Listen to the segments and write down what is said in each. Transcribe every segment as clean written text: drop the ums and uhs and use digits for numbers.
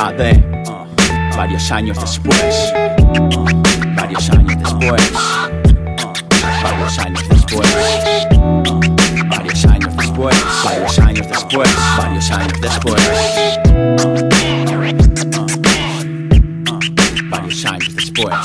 AD, varios años después, varios años después, varios años después, varios años después, varios años después, varios años después, varios años después.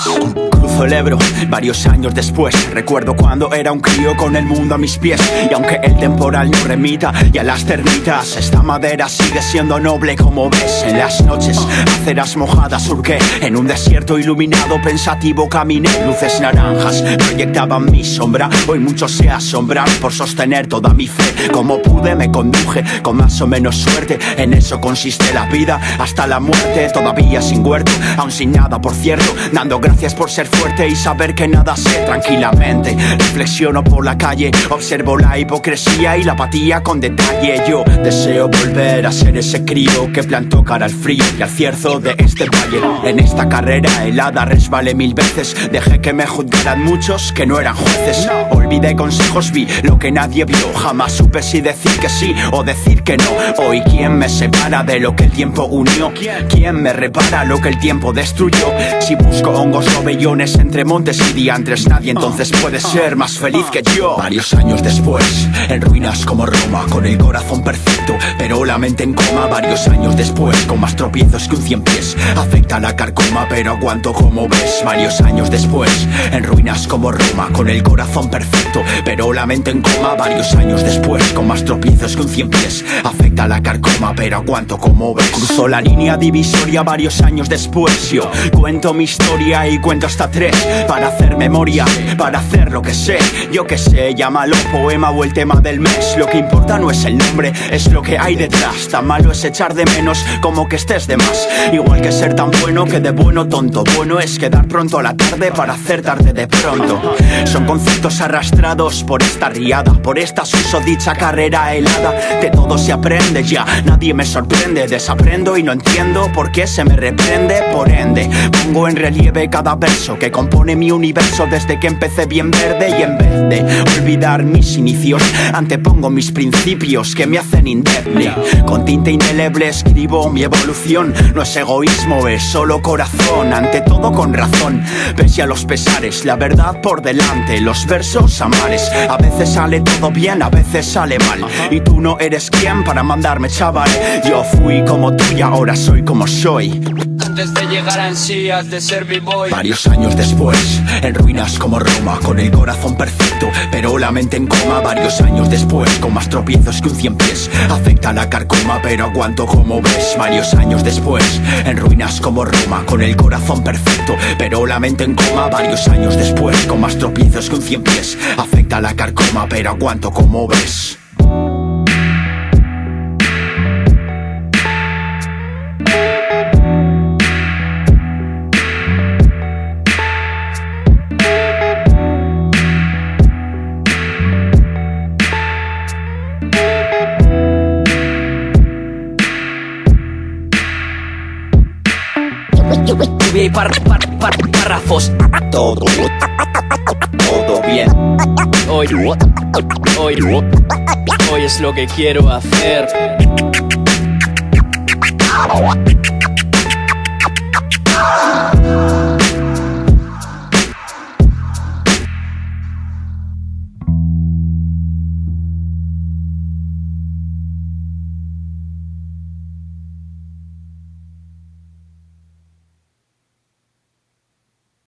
Cruzo el Ebro, varios años después. Recuerdo cuando era un crío con el mundo a mis pies. Y aunque el temporal no remita y a las termitas, esta madera sigue siendo noble como ves. En las noches, aceras mojadas surqué. En un desierto iluminado, pensativo caminé. Luces naranjas proyectaban mi sombra. Hoy muchos se asombran por sostener toda mi fe. Como pude me conduje con más o menos suerte. En eso consiste la vida hasta la muerte. Todavía sin huerto, aún sin nada por cierto. Dando gracias por ser fuerte y saber que nada sé tranquilamente. Reflexiono por la calle, observo la hipocresía y la apatía con detalle. Yo deseo volver a ser ese crío que plantó cara al frío y al cierzo de este valle. En esta carrera helada resbalé 1000 veces. Dejé que me juzgaran muchos que no eran jueces. Olvidé consejos, vi lo que nadie vio. Jamás supe si decir que sí o decir que no. Hoy ¿quién me separa de lo que el tiempo unió? ¿Quién me repara lo que el tiempo destruyó? Si busco hongos o vellones entre montes y diantres, nadie entonces puede ser más feliz que yo. Varios años después, en ruinas como Roma, con el corazón perfecto, pero la mente en coma. Varios años después, con más tropiezos que un 100 pies. Afecta la carcoma, pero aguanto como ves. Varios años después, en ruinas como Roma, con el corazón perfecto, pero la mente en coma. Varios años después, con más tropiezos que un 100 pies. Afecta la carcoma, pero aguanto como ves. Cruzo la línea divisoria varios años después. Yo cuento mi historia y cuento hasta 3 para hacer memoria, para hacer lo que sé. Yo que sé, llámalo poema o el tema del mes. Lo que importa no es el nombre, es lo que hay detrás. Tan malo es echar de menos como que estés de más. Igual que ser tan bueno que de bueno tonto. Bueno es quedar pronto a la tarde para hacer tarde de pronto. Son conceptos arrastrados por esta riada, por esta susodicha carrera helada. De todo se aprende ya, nadie me sorprende. Desaprendo y no entiendo por qué se me reprende. Por ende, pongo en relieve cada verso que compone mi universo desde que empecé bien verde. Y en vez de olvidar mis inicios, antepongo mis principios que me hacen indemne. Con tinta indeleble escribo mi evolución. No es egoísmo, es solo corazón. Ante todo con razón, pese a los pesares, la verdad por delante, los versos amares. A veces sale todo bien, a veces sale mal. Y tú no eres quien para mandarme chaval. Yo fui como tú y ahora soy como soy. Antes de llegar a ansías de ser b-boy. Varios años después, en ruinas como Roma, con el corazón perfecto, pero la mente en coma. Varios años después, con más tropiezos que un 100 pies. Afecta la carcoma, pero aguanto como ves. Varios años después, en ruinas como Roma, con el corazón perfecto, pero la mente en coma. Varios años después, con más tropiezos que un 100 pies. Afecta la carcoma, pero aguanto como ves. Y párrafos. Todo bien. Hoy es lo que quiero hacer.